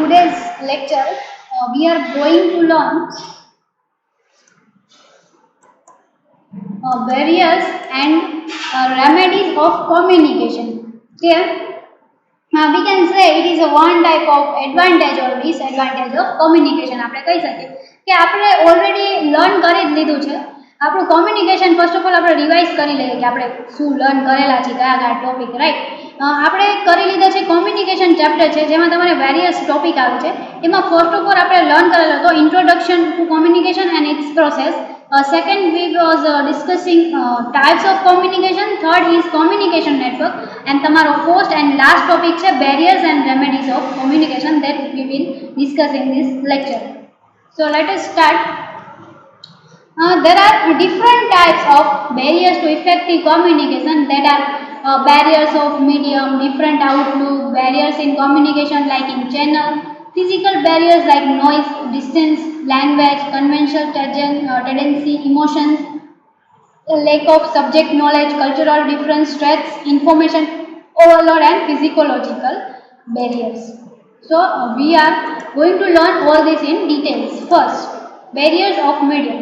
today's lecture, we are going to learn barriers and remedies of communication. Here, we can say it is a one type of advantage or disadvantage of communication. આપણે કહી શકીએ કે આપણે already learn કરી જ લીધું છે આપણું કોમ્યુનિકેશન. ફર્સ્ટ ઓફ ઓલ આપણે રિવાઇઝ કરી લઈએ કે આપણે શું લર્ન કરેલા છે, કયા કયા ટોપિક, રાઈટ. આપણે કરી લીધા છે કોમ્યુનિકેશન ચેપ્ટર છે જેમાં તમારે વેરિયસ ટોપિક આવે છે. એમાં ફર્સ્ટ ઓફ ઓલ આપણે લર્ન કરેલો હતો introduction to communication and its process. Second, we was discussing types of communication. Third is communication network, and tomorrow fourth and last topic is barriers and remedies of communication that we will discuss in this lecture. So let us start. There are different types of barriers to effective communication. That are barriers of medium, different outlook, barriers in communication like in channel, physical barriers like noise, distance, language, conventional tendency, emotions, lack of subject knowledge, cultural difference, stress, information overload, and physiological barriers. So we are going to learn all this in details. First, barriers of medium.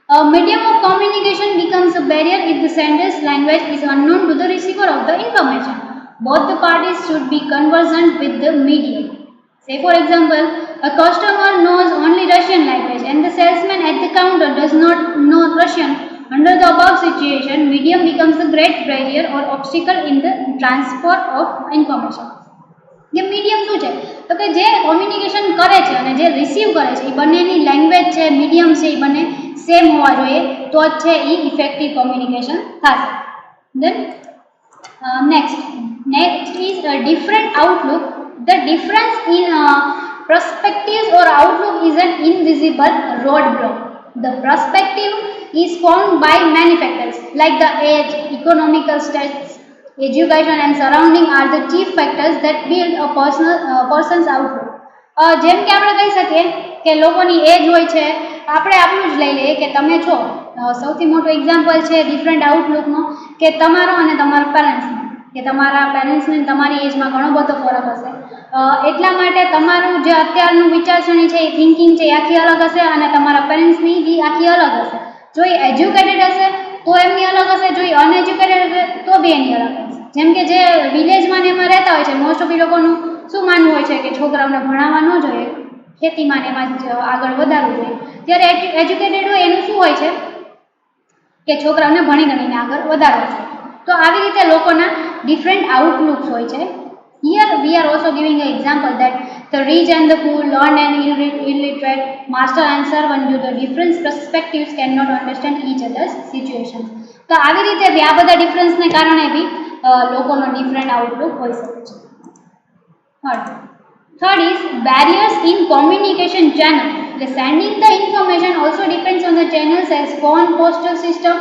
A medium of communication becomes a barrier if the sender's language is unknown to the receiver of the information. Both the parties should be conversant with the medium. Say for example, a customer knows only Russian language and the salesman at the counter does not know Russian. Under the above situation, medium becomes a great barrier or obstacle in the transfer of information. જે medium શું છે તો કે જે communication કરે છે અને જે રિસીવ કરે છે એ બંનેની લેંગ્વેજ છે, મીડિયમ છે, એ બંને સેમ હોવા જોઈએ તો જ છે એ ઇફેક્ટિવ કોમ્યુનિકેશન થશે. Then next is a different outlook. The difference in perspectives or outlook is an invisible roadblock. The perspective is formed by many factors like the age, economical status, education and surrounding are the chief factors that build a person's outlook. જેમ કે આપણે કહી શકીએ કે લોકોની એજ હોય છે, આપણે આપણું જ લઈ લઈએ કે તમે છો, સૌથી મોટું એક્ઝામ્પલ છે ડિફરન્ટ આઉટલુકનો કે તમારો અને તમારા પેરેન્ટ્સનો, કે તમારા પેરેન્ટ્સને તમારી એજમાં ઘણો બધો ફરક હશે. એટલા માટે તમારું જે અત્યારનું વિચારસરણી છે એ થિંકિંગ છે એ આખી અલગ હશે અને તમારા પેરેન્ટ્સની એ આખી અલગ હશે. જો એ એજ્યુકેટેડ હશે તો એમની અલગ હશે, જો એ અનએજ્યુકેટેડ હશે તો બી એની અલગ હશે. જેમ કે જે વિલેજમાં ને એમાં રહેતા હોય છે મોસ્ટ ઓફ એ લોકોનું શું માનવું હોય છે કે છોકરાઓને ભણાવવા ન જોઈએ, ખેતીમાં ને એમાં જ આગળ વધારવું જોઈએ. જ્યારે એજ્યુકેટેડ હોય એનું શું હોય છે કે છોકરાઓને ભણી ગણીને આગળ વધારવું જોઈએ. તો આવી રીતે લોકોના ડિફરન્ટ આઉટલુક્સ હોય છે. Here we are also giving an example that the rich and the poor, learned and illiterate, master and servant due to different perspectives cannot understand each other's situation. તો આવી રીતે બી આ બધા ડિફરન્સને કારણે બી લોકોનો ડિફરન્ટ આઉટલુક હોઈ શકે છે. Third is barriers in communication channel. The sending the information also depends on the channels as phone, postal system,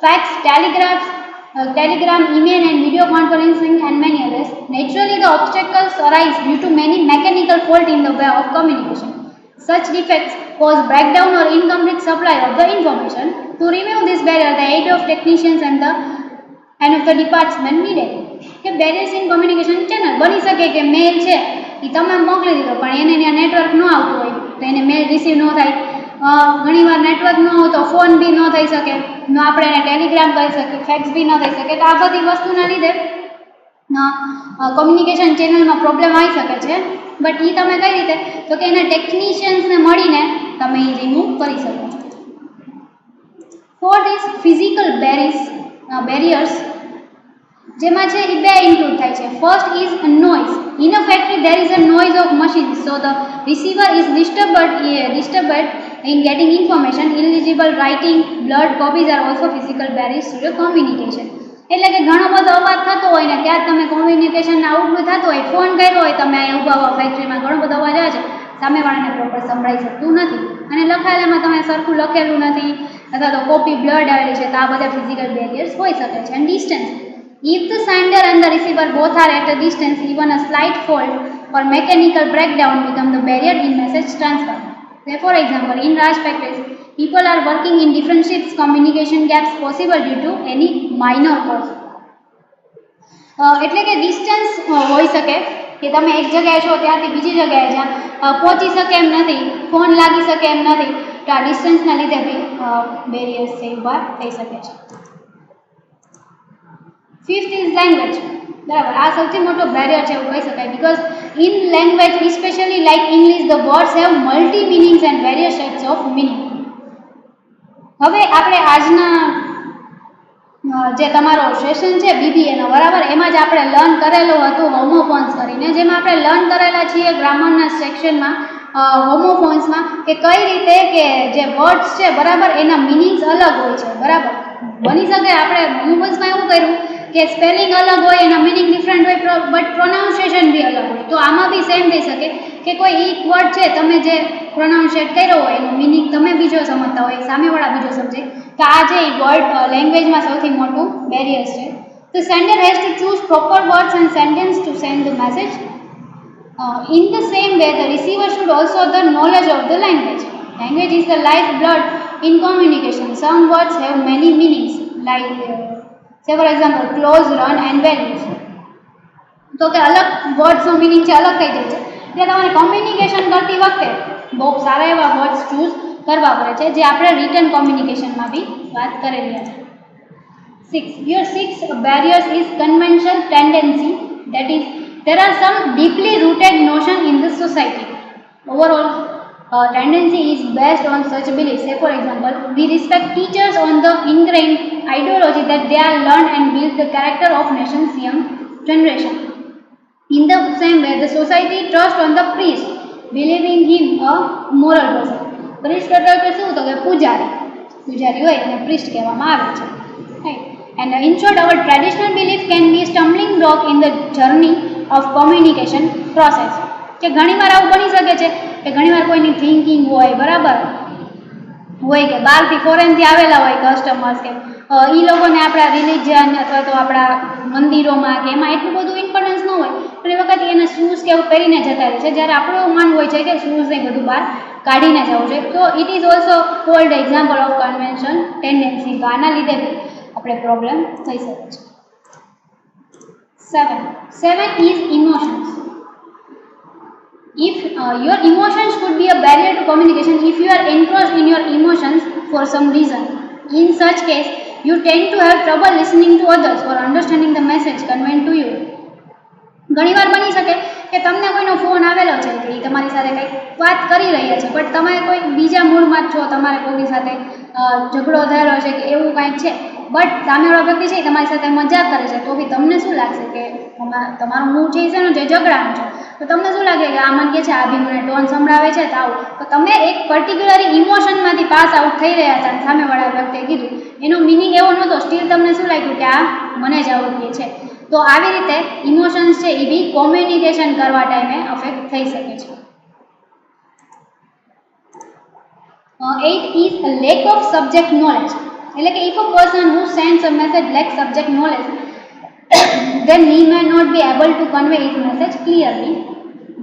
fax, telegram, email and video conferencing and many others. Naturally, the obstacles arise due to many mechanical faults in the way of communication. Such defects cause breakdown or incomplete supply of the information. To remove this barrier, the aid of technicians and of the department needed. કે barriers in communication channel બની શકે કે મેલ છે એ તમે મોકલી દીધો પણ એને ત્યાં નેટવર્ક ન આવતું હોય તો એને મેલ રિસીવ ન થાય. ઘણીવાર નેટવર્ક ન હોય તો ફોન બી ન થઈ શકે, આપણે એને ટેલિગ્રામ કરી શકીએ, ફેક્સ બી ન થઈ શકે. તો આ બધી વસ્તુના લીધે કોમ્યુનિકેશન ચેનલમાં પ્રોબ્લેમ આવી શકે છે. બટ એ તમે કઈ રીતે તો કે એના ટેકનિશિયન્સને મળીને તમે એ રિમૂવ કરી શકો છો. ફોર્થ ઇઝ ફિઝિકલ બેરિયર્સ, જેમાં છે એ બે ઇન્ક્લુડ થાય છે. First is noise. In a factory there is a noise of machines, so the receiver is disturbed in getting information. Illegible writing, blurred copies are also physical barriers to the communication. એટલે કે ઘણો બધો અવાજ થતો હોય ને ત્યારે તમે કોમ્યુનિકેશનને આઉટલુક થતો હોય, ફોન કર્યો હોય તમે ઊભા હો ફેક્ટરીમાં, ઘણો બધો અવાજ આવે છે, સામેવાળાને પ્રોપર સંભળાઈ શકતું નથી અને લખાયેલામાં તમે સરખું લખેલું નથી અથવા તો કોપી બ્લડ આવેલી છે, તો આ બધા ફિઝિકલ બેરિયર્સ હોઈ શકે છે. અને distance. If the sender and the receiver both are at a distance, even a slight fault or mechanical breakdown become the barrier in message transfer. Say for example, in Raj factories, people are working in different shifts, communication gaps possible due to any minor cause. એટલે કે distance હોઈ શકે કે તમે એક જગ્યાએ છો ત્યાંથી બીજી જગ્યાએ જ્યાં પહોંચી શકે એમ નથી, ફોન લાગી શકે એમ નથી, તો આ ડિસ્ટન્સના લીધે બી બેરિયર્સ છે ઊભા થઈ શકે છે. Fifth is language. બરાબર, આ સૌથી મોટો બેરિયર છે એવું કહી શકાય, because in language specially like English the words have multi meanings and various types of meaning. હવે આપણે આજના જે તમારો સેશન છે બીબીએનો, બરાબર, એમાં જ આપણે લર્ન કરેલું હતું હોમોફોન્સ કરીને, જેમાં આપણે લર્ન કરેલા છીએ ગ્રામરના સેક્શનમાં હોમોફોન્સમાં કે કઈ રીતે કે જે વર્ડ્સ છે, બરાબર, એના મિનિંગ્સ અલગ હોય છે. બરાબર, બની શકે આપણે હોમોફોન્સમાં એવું કર્યું કે સ્પેલિંગ અલગ હોય, એના મિનિંગ ડિફરન્ટ હોય, બટ પ્રોનાઉન્સિએશન બી અલગ હોય. તો આમાં બી સેમ થઈ શકે કે કોઈ એક વર્ડ છે તમે જે પ્રોનાઉન્સિએટ કર્યો હોય એનો મિનિંગ તમે બીજો સમજતા હોય, સામેવાળા બીજો સમજે. તો આ જે વર્ડ લેંગ્વેજમાં સૌથી મોટું બેરિયર્સ છે. The sender has to choose proper words and sentence to send the message. In the same way, the receiver should also have the knowledge of the language. Language is the lifeblood in communication. Some words have many meanings, like say for example, close, run and values. તો કે અલગ વર્ડ્સનો meaning છે અલગ થઈ જાય છે, એટલે તમારે કોમ્યુનિકેશન કરતી વખતે બહુ સારા એવા વર્ડ્સ ચૂઝ કરવા પડે છે, જે આપણે રિટન કોમ્યુનિકેશનમાં બી વાત કરેલી હતી. 6. Your 6 barriers is conventional tendency, that is, there are some deeply rooted notion in the society. Overall, tendency is based on such beliefs. Say for example, we respect teachers on the ingrained ideology that they are learned and build the character of nation's young generation. In the same way, the society trusts on the priest, believing him a moral person. Priest એટલે કે શું તો કે પૂજારી હોય એને priest કહેવામાં આવે છે, right? And in short, our traditional belief can be a stumbling block in the journey of communication process. કે ઘણીવાર આવું બની શકે છે કે ઘણીવાર કોઈની થિંકિંગ હોય, બરાબર, હોય કે બહારથી ફોરેનથી આવેલા હોય કસ્ટમર્સ કે એ લોકોને આપણા રિલિજન અથવા તો આપણા મંદિરોમાં કે એમાં એટલું બધું ઇમ્પોર્ટન્સ ન હોય, પણ એ વખત એને શૂઝ કે એવું પહેરીને જતા રહે છે, જ્યારે આપણું એવું માનવું હોય છે કે શૂઝ ને બધું બહાર કાઢીને જવું છે. તો it is also cold example of convention tendency. તો આના લીધે આપણે પ્રોબ્લેમ થઈ શકે છે. 7 is emotions. If your emotions could be a barrier to communication if you are engrossed in your emotions for some reason. In such case, you tend to have trouble listening to others or understanding the message conveyed to you. ઘણીવાર બની શકે કે તમને કોઈનો phone આવેલો છે કે એ તમારી સાથે કંઈક વાત કરી રહ્યા છે, બટ તમે કોઈ બીજા મૂડમાં જ છો, તમારે કોઈની સાથે ઝઘડો થયેલો છે કે એવું કાંઈક છે, બટ સામેવાળો વ્યક્તિ છે તમારી સાથે મજાક કરે છે, તો બી તમને શું લાગશે કે તમારું મૂડ છે એનું જે ઝઘડાનું છે, તો તમને શું લાગે કે આ મને કે છે આ બી મને ટોન સંભળાવે છે, તો આવું. તો તમે એક પર્ટિક્યુલર ઇમોશનમાંથી પાસ આઉટ થઈ રહ્યા હતા અને સામેવાળા વ્યક્તિએ કીધું, એનો મિનિંગ એવો નહોતો, સ્ટીલ તમને શું લાગ્યું કે આ મને જ આવું કહે છે. તો આવી રીતે ઇમોશન્સ છે એ બી કોમ્યુનિકેશન કરવા ટાઈમે અફેક્ટ થઈ શકે છે. 8 is a lack of subject knowledge. એટલે કે if a person who sends a message lacks subject knowledge, then he may not be able to convey his message clearly.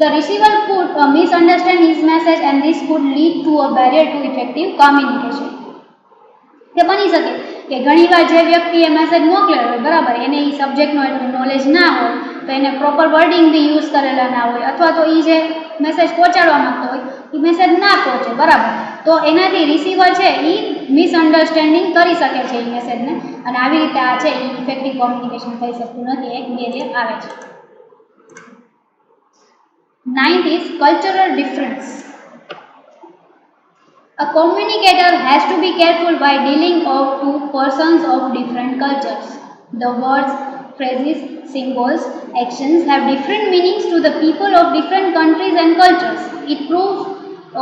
The receiver could misunderstand his message and this could lead to a barrier to effective communication. કે બની શકે કે ઘણીવાર જે વ્યક્તિએ message મોકલેલો હોય, બરાબર, એને એ સબ્જેક્ટનો એટલું નોલેજ ના હોય, તો એને પ્રોપર વર્ડિંગ બી યુઝ કરેલા ના હોય, અથવા તો એ જે મેસેજ પહોંચાડવા માંગતો હોય એ મેસેજ ના પહોંચે, બરાબર, તો એનાથી રિસીવર છે એ મિસઅન્ડરસ્ટેન્ડિંગ કરી શકે છે એ મેસેજને, અને આવી રીતે આ છે એ ઇફેક્ટિવ કોમ્યુનિકેશન થઈ શકતું નથી, એક બેરિયર આવે છે. 9th is cultural difference. A communicator has to be careful while dealing to persons of different cultures. The words, phrases, symbols, actions have different meanings to the people of different countries and cultures. It proves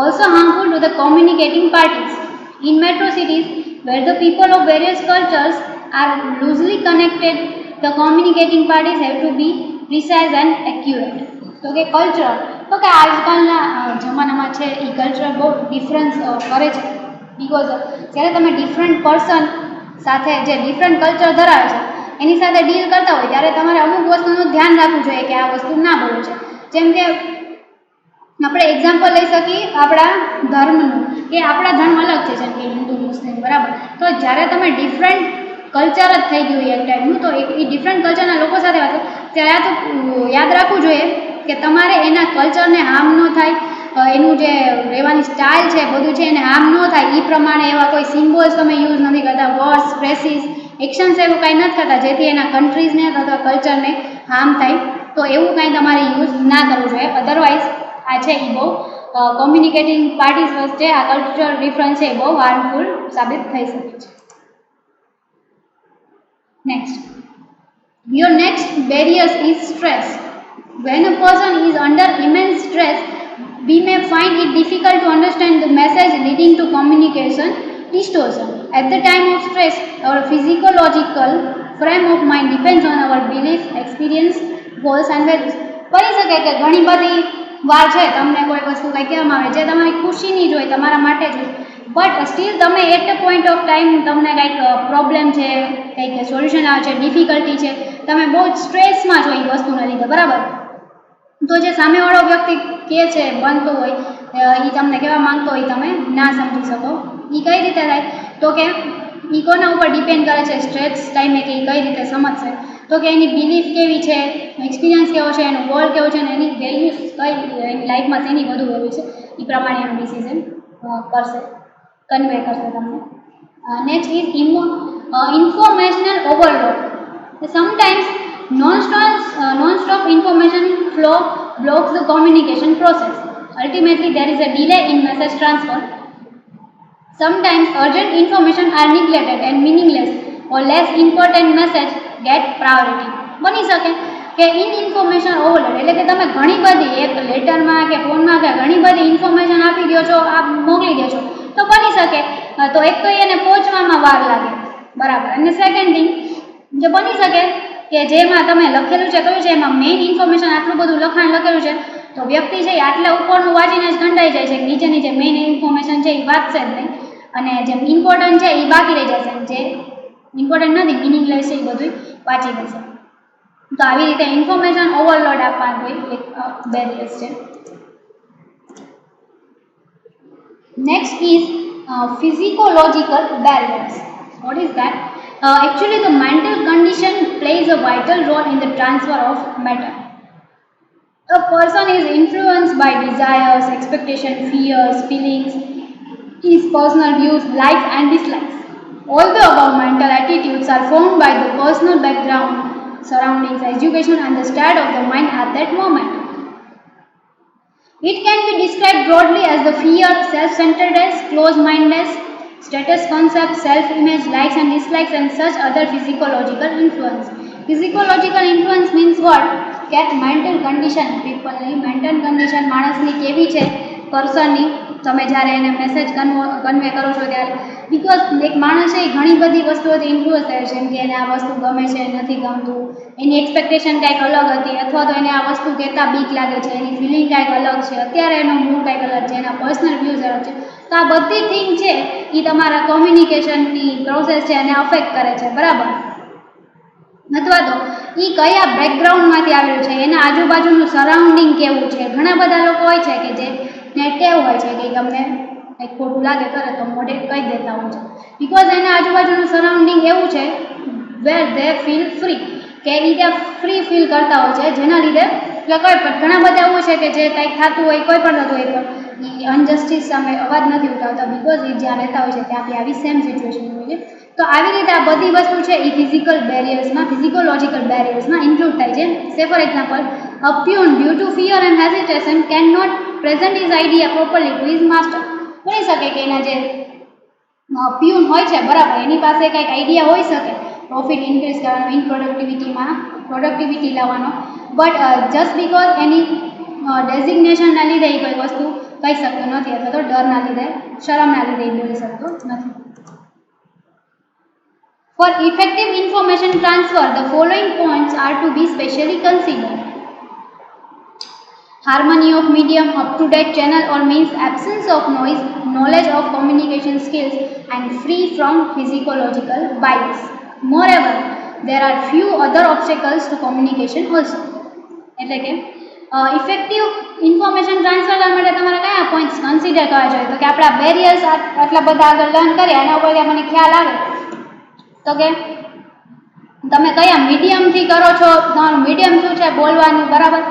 also harmful to the communicating parties. In metro cities, where the people of various cultures are loosely connected, the communicating parties have to be precise and accurate. તો કે culture, તો કે આજકાલના જમાનામાં છે એ culture બહુ difference કરે છે, બિકોઝ જ્યારે તમે ડિફરન્ટ પર્સન સાથે જે ડિફરન્ટ કલ્ચર ધરાવે છે એની સાથે ડીલ કરતા હોય ત્યારે તમારે અમુક વસ્તુનું ધ્યાન રાખવું જોઈએ કે આ વસ્તુ ના બોલવું છે. જેમ કે આપણે એક્ઝામ્પલ લઈ શકીએ આપણા ધર્મનું, કે આપણા ધર્મ અલગ છે, જેમ કે હિન્દુ, મુસ્લિમ, બરાબર, તો જ્યારે તમે ડિફરન્ટ કલ્ચર જ થઈ ગયું એક ટાઈપનું, તો એ ડિફરન્ટ કલ્ચરના લોકો સાથે વાત ત્યારે આ તો યાદ રાખવું જોઈએ કે તમારે એના કલ્ચરને હાર્મ ન થાય, એનું જે રહેવાની સ્ટાઇલ છે બધું છે એને હાર્મ ન થાય એ પ્રમાણે એવા કોઈ સિમ્બોલ્સ તમે યુઝ નથી કરતા, વર્ડ્સ, ફ્રેસીસ, એક્શન્સ એવું કાંઈ નથી કરતા જેથી એના કન્ટ્રીઝને અથવા કલ્ચરને હાર્મ થાય. તો એવું કાંઈ તમારે યુઝ ના કરવું જોઈએ. અધરવાઇઝ આ છે એ બહુ કોમ્યુનિકેટિંગ પાર્ટીઝ વચ્ચે આ કલ્ચરલ ડિફરન્સ છે એ બહુ હાર્મફુલ સાબિત થઈ શકે છે. Next, your next barrier is stress. When a person is under immense stress, we may find it difficult to understand the message, leading to communication distortion. At the time of stress, our physiological frame of mind depends on our belief, experience, goals and values. બની શકે કે ઘણી બધી વાર છે તમને કોઈ વસ્તુ કંઈ કહેવામાં આવે જે તમારી ખુશીની જ હોય, તમારા માટે જ હોય, બટ સ્ટીલ તમે at a point of time તમને કંઈક પ્રોબ્લેમ છે, કંઈક સોલ્યુશન આવે છે, ડિફિકલ્ટી છે, તમે બહુ જ સ્ટ્રેસમાં છો એ વસ્તુને લીધે, બરાબર? તો જે સામેવાળો વ્યક્તિ કહે છે બનતું હોય એ તમને કહેવા માંગતો હોય તમે ના સમજી શકો. એ કઈ રીતે થાય? તો કે એ કોના ઉપર ડિપેન્ડ કરે છે સ્ટ્રેસ ટાઈમે કે એ કઈ રીતે સમજશે? તો કે એની બિલીફ કેવી છે, એક્સપિરિયન્સ કેવો છે, એનો ગોલ કેવો છે, અને એની વેલ્યુઝ કઈ એની લાઈફમાં શેની વધુ વેલ્યુ છે એ પ્રમાણે એનું ડિસિઝન કરશે, કન્વે કરશે તમને. Next is informational overload. Sometimes non-stop information flow blocks the communication process. Ultimately, there is a delay in message transfer. Sometimes urgent information are neglected and meaningless or less important message get priority. બની શકે કે information overload એટલે કે તમે ઘણી બધી એક લેટરમાં કે ફોનમાં કે ઘણી બધી ઇન્ફોર્મેશન આપી દો છો, આપ મોકલી દો છો, તો બની શકે તો એક તો એને પહોંચવામાં વાર લાગે, બરાબર. અને સેકન્ડ થિંગ જે બની શકે કે જેમાં તમે લખેલું છે કયું છે એમાં મેઇન ઇન્ફોર્મેશન આટલું બધું લખાણ લખેલું છે તો વ્યક્તિ છે આટલા ઉપરનું વાંચીને જ કંટાઈ જાય છે, નીચેની જે મેઇન ઇન્ફોર્મેશન છે એ વાંચશે જ નહીં અને જે ઇમ્પોર્ટન્ટ છે એ બાકી રહી જશે, જે ઇમ્પોર્ટન્ટ નથી મિનિંગલેસ છે એ બધું વાંચી લેશે. તો આવી રીતે ઇન્ફોર્મેશન ઓવરલોડ આપવાનું એક બેરિયર્સ છે. Next is physiological barriers. What is that? Actually, the mental condition plays a vital role in the transfer of matter. A person is influenced by desires, expectations, fears, feelings, his personal views, likes and dislikes. All the above mental attitudes are formed by the personal background, surroundings, education and the state of the mind at that moment. It can be described broadly as the fear, self-centeredness, closed-mindedness, status concept, self-image, likes and dislikes and such other physiological influence. Physiological influence means what? Get mental condition, people ની mental condition માણસની કેવી છે, પર્સનની, તમે જ્યારે એને message convey કરો છો ત્યારે, બિકોઝ એક માણસ છે એ ઘણી બધી વસ્તુઓથી ઇન્ફ્લુઅન્સ થાય છે, જેમ કે એને આ વસ્તુ ગમે છે, નથી ગમતું, એની એક્સપેક્ટેશન કાંઈક અલગ હતી અથવા તો એને આ વસ્તુ કહેતા બીક લાગે છે, એની ફિલિંગ કાંઈક અલગ છે, અત્યારે એનો મૂડ કાંઈક અલગ છે, એના પર્સનલ વ્યૂઝ અલગ છે. તો આ બધી થિંગ છે એ તમારા કોમ્યુનિકેશનની પ્રોસેસ છે એને અફેક્ટ કરે છે, બરાબર? અથવા તો એ કયા બેકગ્રાઉન્ડમાંથી આવેલું છે, એના આજુબાજુનું સરાઉન્ડિંગ કેવું છે. ઘણા બધા લોકો હોય છે કે જે ટેવ હોય છે કે ગમે કંઈક ખોટું લાગે કરે તો મોઢે કહી દેતા હોય છે, બિકોઝ એના આજુબાજુનું સરાઉન્ડિંગ એવું છે વેર દે ફીલ ફ્રી, કે એ ત્યાં ફ્રી ફીલ કરતા હોય છે, જેના લીધે કે કોઈ પણ ઘણા બધા એવું છે કે જે કંઈક થતું હોય, કોઈ પણ થતું હોય તો એ અનજસ્ટિસ સામે અવાજ નથી ઉઠાવતા, બિકોઝ એ જ્યાં રહેતા હોય છે ત્યાંથી આવી સેમ સિચ્યુએશન હોય છે. તો આવી રીતે આ બધી વસ્તુ છે એ ફિઝિકોલોજીકલ બેરિયર્સમાં ઇન્ક્લુડ થાય છે. Say for example, a peon due to fear and hesitation can not present his idea properly to his master. બની શકે કે એના જે પ્યુન હોય છે, બરાબર, એની પાસે કંઈક આઈડિયા હોઈ શકે પ્રોફિટ ઇન્ક્રીઝ કરવાનો, ઇન પ્રોડક્ટિવિટી લાવવાનો, બટ જસ્ટ બિકોઝ એની ડેઝિગ્નેશનના લીધે એ કોઈ વસ્તુ કહી શકતો નથી અથવા તો ડરના લીધે, શરમના લીધે એ બોલી શકતો નથી. For effective information transfer, the following points are to be specially considered. Harmony of medium, up-to-date channel or means, absence of noise, knowledge of communication skills and free from physiological bias. Moreover, there are few other obstacles to communication also. એટલે કે effective information transfer કરવા માટે તમારે કયા points consider કરવા જોઈએ? તો કે આપણા બેરિયર્સ આટલા બધા આગળ લર્ન કર્યા એના ઉપરથી આપણને ખ્યાલ આવે તો કે તમે કયા મીડિયમથી કરો છો, તમારું મીડિયમ શું છે બોલવાનું, બરાબર?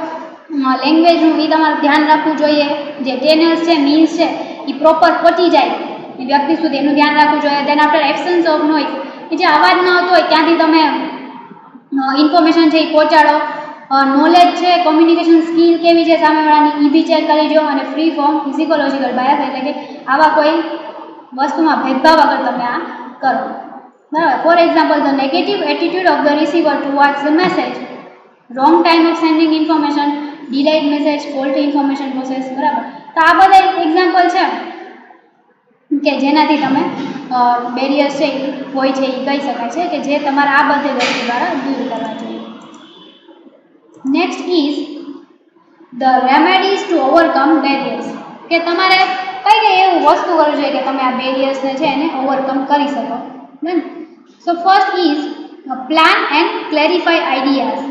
લેંગ્વેજનું એ તમારે ધ્યાન રાખવું જોઈએ. જે ટેનર્સ છે, મીન્સ છે, એ પ્રોપર પહોંચી જાય એ વ્યક્તિ સુધી એનું ધ્યાન રાખવું જોઈએ. Then after absence of noise, કે જે અવાજ ન આવતો હોય ત્યાંથી તમે ઇન્ફોર્મેશન છે એ પહોંચાડો. નોલેજ છે, કોમ્યુનિકેશન સ્કિલ કેવી છે સામેવાળાની, એ બી ચેક કરી જો. અને ફ્રી ફોર્મ ફિઝિકોલોજીકલ બાયસ, એટલે કે આવા કોઈ વસ્તુમાં ભેદભાવ વગર તમે આ કરો. બરાબર. For example, the negative attitude of the receiver towards the message, wrong time of sending information, delayed message, fault information process. બરાબર. તો આ બધા એક્ઝામ્પલ છે કે જેનાથી તમે બેરિયર્સ છે હોય છે એ કહી શકાય છે કે જે તમારે આ બધી વસ્તુ દ્વારા દૂર કરવા જોઈએ. Next is the remedies two overcome barriers, કે તમારે કઈ કઈ એવું વસ્તુ કરવું જોઈએ કે તમે આ બેરિયર્સને છે એને ઓવરકમ કરી શકો. So first is plan and clarify ideas.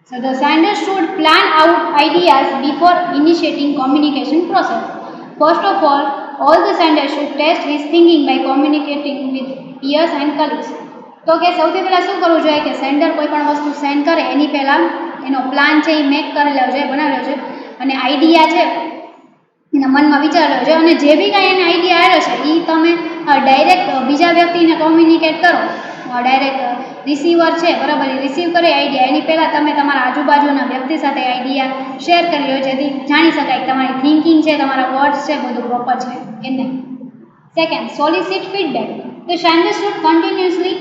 So the sender should plan out ideas before initiating communication process. First of all the sender should test his thinking by communicating with peers and colleagues. તો કે સૌથી પહેલાં શું કરવું જોઈએ કે sender કોઈ પણ વસ્તુ સેન્ડ કરે એની પહેલાં એનો પ્લાન છે એ મેક કરી લેવો જોઈએ, બનાવી લેવો જોઈએ. અને આઈડિયા છે એના મનમાં વિચાર લેવો જોઈએ. અને જે બી કાંઈ એને આઈડિયા આવ્યો છે એ તમે ડાયરેક્ટ બીજા વ્યક્તિને કોમ્યુનિકેટ કરો. ડાયરેક્ટ રિસીવર છે, બરાબર, એ રિસીવ કરે આઈડિયા એની પહેલાં તમે તમારા આજુબાજુના વ્યક્તિ સાથે આઈડિયા શેર કરી લો, જેથી જાણી શકાય કે તમારી થિંકિંગ છે, તમારા વર્ડ્સ છે, બધું પ્રોપર છે કે નહીં. Second, solicit feedback. The sender should continuously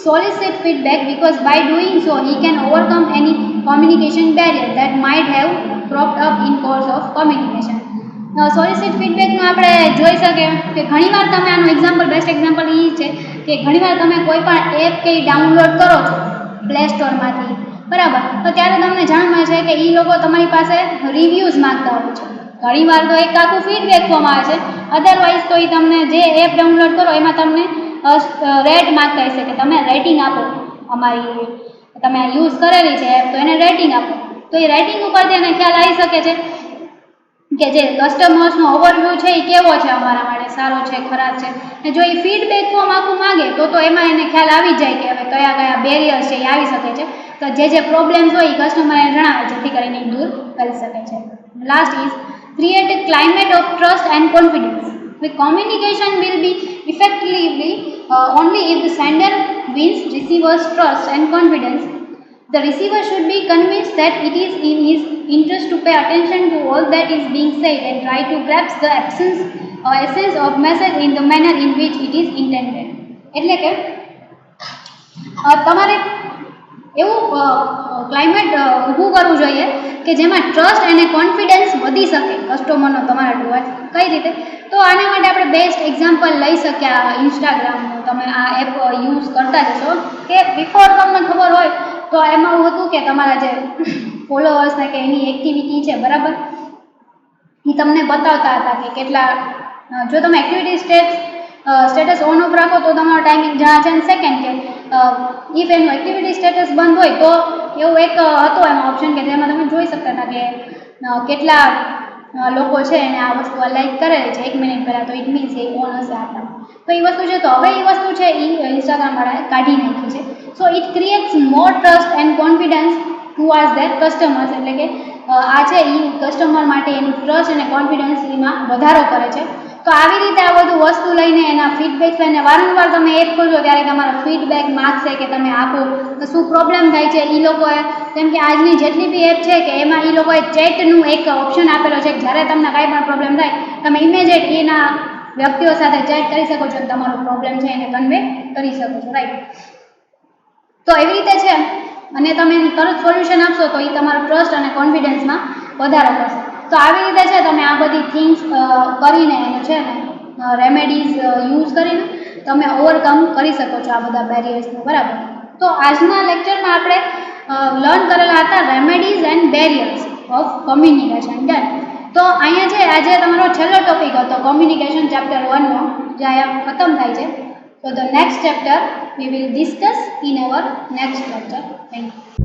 solicit feedback because by doing so he can overcome any communication barrier that might have cropped up in course of communication. સોલિસિટ ફીડબેકનું આપણે જોઈ શકીએ કે ઘણીવાર તમે આનું એક્ઝામ્પલ, બેસ્ટ એક્ઝામ્પલ એ છે કે ઘણીવાર તમે કોઈ પણ એપ કંઈ ડાઉનલોડ કરો છો પ્લે સ્ટોરમાંથી, બરાબર, તો ત્યારે તમને જાણવા છે કે એ લોકો તમારી પાસે રિવ્યૂઝ માગતા હોય છે. ઘણીવાર તો એક આખું ફીડબેક ફોર્મ આવે છે, અધરવાઇઝ તો એ તમને જે એપ ડાઉનલોડ કરો એમાં તમને રેટ માગતા હશે કે તમે રેટિંગ આપો, અમારી તમે યુઝ કરેલી છે એપ તો એને રેટિંગ આપો. તો એ રેટિંગ ઉપરથી એને ખ્યાલ આવી શકે છે કે જે કસ્ટમર્સનો ઓવરવ્યૂ છે એ કેવો છે, અમારા માટે સારો છે, ખરાબ છે. અને જો એ ફીડબેક ફોર્મ આખું માગે તો એમાં એને ખ્યાલ આવી જાય કે હવે કયા કયા બેરિયર્સ છે એ આવી શકે છે. તો જે પ્રોબ્લેમ્સ હોય એ કસ્ટમરને જણાવે જેથી કરીને એ દૂર કરી શકે છે. Last is create a climate of trust and confidence. The communication will be effectively only if the sender wins receiver's trust and confidence. The receiver should be convinced that it is in his interest to pay attention to all that is being said and try to grasp the essence of message in the manner in which it is intended. એટલે કે તમારે એવું climate ઊભું કરવું જોઈએ કે જેમાં trust અને કોન્ફિડન્સ વધી શકે કસ્ટમરનો તમારા ટુવર્ડ. કઈ રીતે? તો આના માટે આપણે બેસ્ટ એક્ઝામ્પલ લઈ શકીએ ઇન્સ્ટાગ્રામનું. તમે આ એપ યુઝ કરતા જશો કે બિફોર તમને ખબર હોય તો એમાં એવું હતું કે તમારા જે ફોલોઅર્સને કે એની એક્ટિવિટી છે, બરાબર, એ તમને બતાવતા હતા કે કેટલા, જો તમે એક્ટિવિટી સ્ટેટસ ઓન ઓફ રાખો તો તમારો ટાઈમિંગ જ્યાં છે. સેકન્ડ કે ઇફ એનું એક્ટિવિટી સ્ટેટસ બંધ હોય તો એવું એક હતો એમાં ઓપ્શન કે જેમાં તમે જોઈ શકતા હતા કે કેટલા લોકો છે એને આ વસ્તુ લાઈક કરેલી છે 1 મિનિટ પહેલાં, તો ઇટ મીન્સ એ ઓન હશે આટલા. તો એ વસ્તુ છે, તો હવે એ વસ્તુ છે એ ઇન્સ્ટાગ્રામવાળાએ કાઢી નાખી છે. So it creates more trust and confidence towards that customers. એટલે કે આ છે એ કસ્ટમર માટે એનું ટ્રસ્ટ અને કોન્ફિડન્સ એમાં વધારો કરે છે. તો આવી રીતે આ બધું વસ્તુ લઈને એના ફીડબેક લઈને વારંવાર તમે એપ ખોલજો ત્યારે તમારો ફીડબેક માગશે કે તમે આપો શું પ્રોબ્લેમ થાય છે. એ લોકોએ, કેમ કે આજની જેટલી બી એપ છે કે એમાં એ લોકોએ ચેટનું એક ઓપ્શન આપેલો છે કે જ્યારે તમને કાંઈ પણ પ્રોબ્લેમ થાય તમે ઇમિડિયેટ એના વ્યક્તિઓ સાથે ચેટ કરી શકો છો, તમારો પ્રોબ્લેમ છે એને કન્વે કરી શકો છો, રાઈટ. તો એવી રીતે છે અને તમે એનું તરત સોલ્યુશન આપશો તો એ તમારો ટ્રસ્ટ અને કોન્ફિડન્સમાં વધારો કરશે. તો આવી રીતે છે તમે આ બધી થિંગ્સ કરીને એનું છે ને રેમેડીઝ યુઝ કરીને તમે ઓવરકમ કરી શકો છો આ બધા બેરિયર્સને, બરાબર. તો આજના લેક્ચરમાં આપણે લર્ન કરેલા હતા remedies and barriers of communication. Done. તો અહીંયા છે આજે તમારો છેલ્લો ટોપિક હતો કોમ્યુનિકેશન ચેપ્ટર 1નો, જે અહીંયા ખતમ થાય છે. So the next chapter we will discuss in our next lecture. Thank you.